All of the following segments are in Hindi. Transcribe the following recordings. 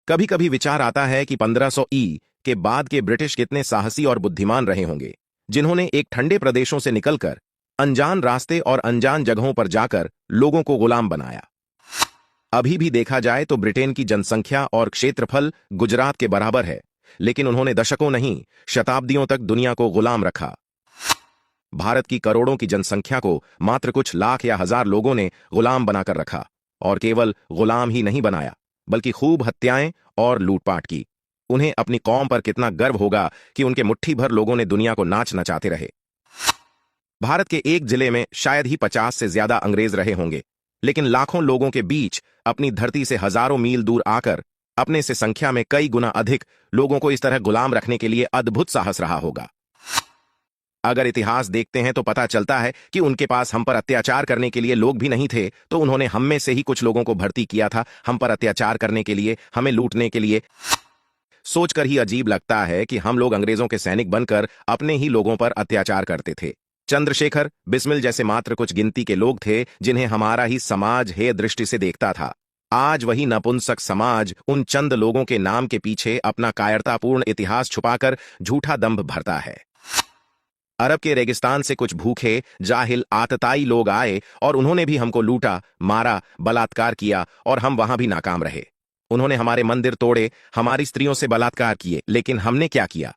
कभी कभी विचार आता है कि 1500 ई के बाद के ब्रिटिश कितने साहसी और बुद्धिमान रहे होंगे, जिन्होंने एक ठंडे प्रदेशों से निकलकर अनजान रास्ते और अनजान जगहों पर जाकर लोगों को गुलाम बनाया। अभी भी देखा जाए तो ब्रिटेन की जनसंख्या और क्षेत्रफल गुजरात के बराबर है, लेकिन उन्होंने दशकों नहीं, शताब्दियों तक दुनिया को गुलाम रखा। भारत की करोड़ों की जनसंख्या को मात्र कुछ लाख या हजार लोगों ने गुलाम बनाकर रखा, और केवल गुलाम ही नहीं बनाया, बल्कि खूब हत्याएं और लूटपाट की। उन्हें अपनी कौम पर कितना गर्व होगा कि उनके मुट्ठी भर लोगों ने दुनिया को नाच नचाते रहे। भारत के एक जिले में शायद ही 50 से ज्यादा अंग्रेज रहे होंगे, लेकिन लाखों लोगों के बीच अपनी धरती से हजारों मील दूर आकर अपने से संख्या में कई गुना अधिक लोगों को इस तरह गुलाम रखने के लिए अद्भुत साहस रहा होगा। अगर इतिहास देखते हैं तो पता चलता है कि उनके पास हम पर अत्याचार करने के लिए लोग भी नहीं थे, तो उन्होंने हम में से ही कुछ लोगों को भर्ती किया था हम पर अत्याचार करने के लिए, हमें लूटने के लिए। सोचकर ही अजीब लगता है कि हम लोग अंग्रेजों के सैनिक बनकर अपने ही लोगों पर अत्याचार करते थे। चंद्रशेखर, बिस्मिल जैसे मात्र कुछ गिनती के लोग थे जिन्हें हमारा ही समाज हेय दृष्टि से देखता था। आज वही नपुंसक समाज उन चंद लोगों के नाम के पीछे अपना कायरतापूर्ण इतिहास छुपाकर झूठा दंभ भरता है। अरब के रेगिस्तान से कुछ भूखे, जाहिल, आतताई लोग आए और उन्होंने भी हमको लूटा, मारा, बलात्कार किया, और हम वहां भी नाकाम रहे। उन्होंने हमारे मंदिर तोड़े, हमारी स्त्रियों से बलात्कार किए, लेकिन हमने क्या किया?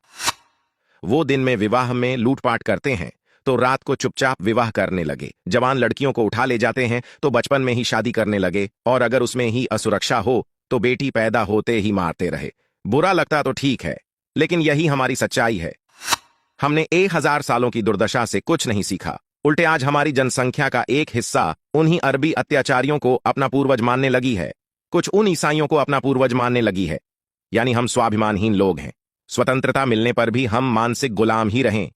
वो दिन में विवाह में लूटपाट करते हैं तो रात को चुपचाप विवाह करने लगे। जवान लड़कियों को उठा ले जाते हैं तो बचपन में ही शादी करने लगे, और अगर उसमें ही असुरक्षा हो तो बेटी पैदा होते ही मारते रहे। बुरा लगता तो ठीक है, लेकिन यही हमारी सच्चाई है। हमने 1000 सालों की दुर्दशा से कुछ नहीं सीखा। उल्टे आज हमारी जनसंख्या का एक हिस्सा उन्हीं अरबी अत्याचारियों को अपना पूर्वज मानने लगी है, कुछ उन ईसाइयों को अपना पूर्वज मानने लगी है। यानी हम स्वाभिमानहीन लोग हैं। स्वतंत्रता मिलने पर भी हम मानसिक गुलाम ही रहें।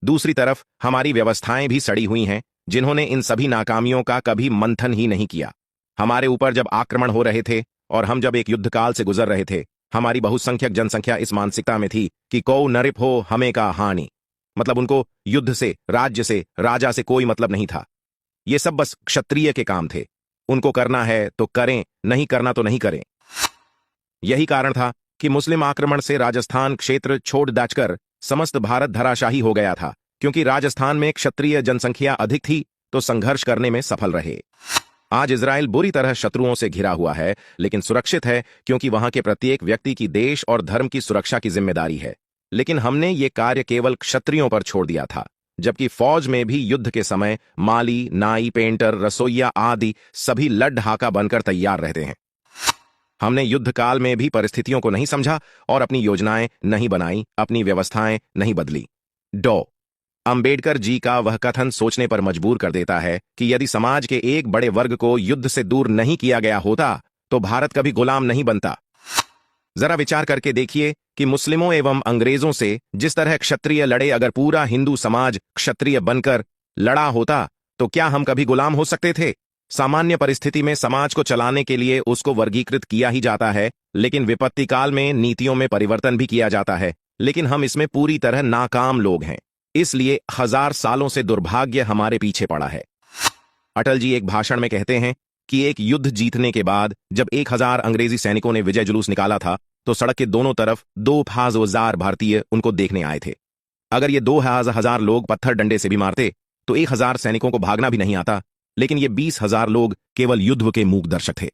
दूसरी तरफ हमारी व्यवस्थाएं भी सड़ी हुई हैं, जिन्होंने इन सभी नाकामियों का कभी मंथन ही नहीं किया। हमारे ऊपर जब आक्रमण हो रहे थे और हम जब एक युद्धकाल से गुजर रहे थे, हमारी बहुसंख्यक जनसंख्या इस मानसिकता में थी कि को नरिप हो हमें का हानि। मतलब उनको युद्ध से, राज्य से, राजा से कोई मतलब नहीं था। ये सब बस क्षत्रिय के काम थे। उनको करना है तो करें, नहीं करना तो नहीं करें। यही कारण था कि मुस्लिम आक्रमण से राजस्थान क्षेत्र छोड़ दाचकर समस्त भारत धराशाही हो गया था, क्योंकि राजस्थान में क्षत्रिय जनसंख्या अधिक थी तो संघर्ष करने में सफल रहे। आज इजराइल बुरी तरह शत्रुओं से घिरा हुआ है, लेकिन सुरक्षित है, क्योंकि वहां के प्रत्येक व्यक्ति की देश और धर्म की सुरक्षा की जिम्मेदारी है। लेकिन हमने ये कार्य केवल क्षत्रियों पर छोड़ दिया था, जबकि फौज में भी युद्ध के समय माली, नाई, पेंटर, रसोइया आदि सभी लड्ढाका बनकर तैयार रहते हैं। हमने युद्ध काल में भी परिस्थितियों को नहीं समझा और अपनी योजनाएं नहीं बनाई, अपनी व्यवस्थाएं नहीं बदली। अंबेडकर जी का वह कथन सोचने पर मजबूर कर देता है कि यदि समाज के एक बड़े वर्ग को युद्ध से दूर नहीं किया गया होता तो भारत कभी गुलाम नहीं बनता। जरा विचार करके देखिए कि मुस्लिमों एवं अंग्रेजों से जिस तरह क्षत्रिय लड़े, अगर पूरा हिंदू समाज क्षत्रिय बनकर लड़ा होता तो क्या हम कभी गुलाम हो सकते थे? सामान्य परिस्थिति में समाज को चलाने के लिए उसको वर्गीकृत किया ही जाता है, लेकिन विपत्ति काल में नीतियों में परिवर्तन भी किया जाता है। लेकिन हम इसमें पूरी तरह नाकाम लोग हैं, इसलिए 1000 सालों से दुर्भाग्य हमारे पीछे पड़ा है। अटल जी एक भाषण में कहते हैं कि एक युद्ध जीतने के बाद जब 1000 अंग्रेजी सैनिकों ने विजय जुलूस निकाला था तो सड़क के दोनों तरफ 2000 भारतीय उनको देखने आए थे। अगर ये 2000 लोग पत्थर डंडे से भी मारते तो 1000 सैनिकों को भागना भी नहीं आता, लेकिन ये 20,000 लोग केवल युद्ध के मूक दर्शक थे।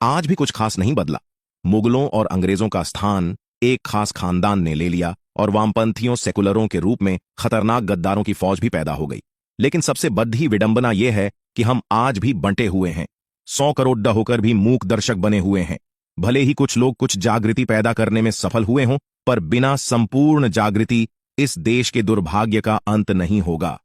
आज भी कुछ खास नहीं बदला। मुगलों और अंग्रेजों का स्थान एक खास खानदान ने ले लिया और वामपंथियों, सेकुलरों के रूप में खतरनाक गद्दारों की फौज भी पैदा हो गई। लेकिन सबसे बड़ी विडंबना यह है कि हम आज भी बंटे हुए हैं, 100 करोड़ होकर भी मूक दर्शक बने हुए हैं। भले ही कुछ लोग कुछ जागृति पैदा करने में सफल हुए हों, पर बिना संपूर्ण जागृति इस देश के दुर्भाग्य का अंत नहीं होगा।